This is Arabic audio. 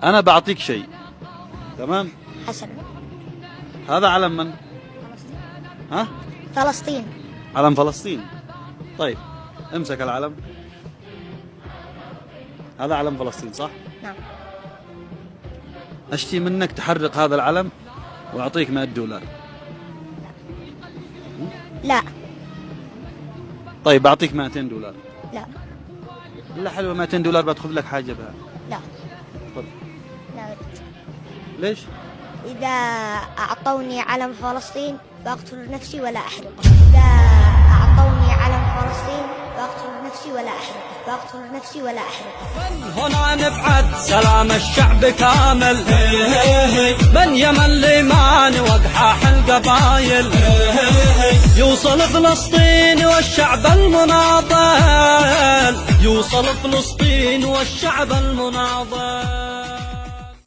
أنا بعطيك شيء، تمام؟ حسنا. هذا علم من؟ فلسطين. ها؟ فلسطين. علم فلسطين. طيب امسك العلم. هذا علم فلسطين صح؟ نعم. أشتي منك تحرق هذا العلم وأعطيك $100. لا. طيب أعطيك $200. لا. لا حلوة، $200 بتاخذ لك حاجة بها. لا. تفضل. لا أريد. ليش؟ إذا أعطوني علم فلسطين فأقتل نفسي ولا أحرقه. إذا أعطوني علم فلسطين فأقتل نفسي ولا أحرقه. فأقتل نفسي ولا أحرقه. من هنا نبعد سلام الشعب كامل، من يمن ليمان وقحاح القبايل، يوصل فلسطين والشعب المناضل، يوصل فلسطين والشعب المناضل.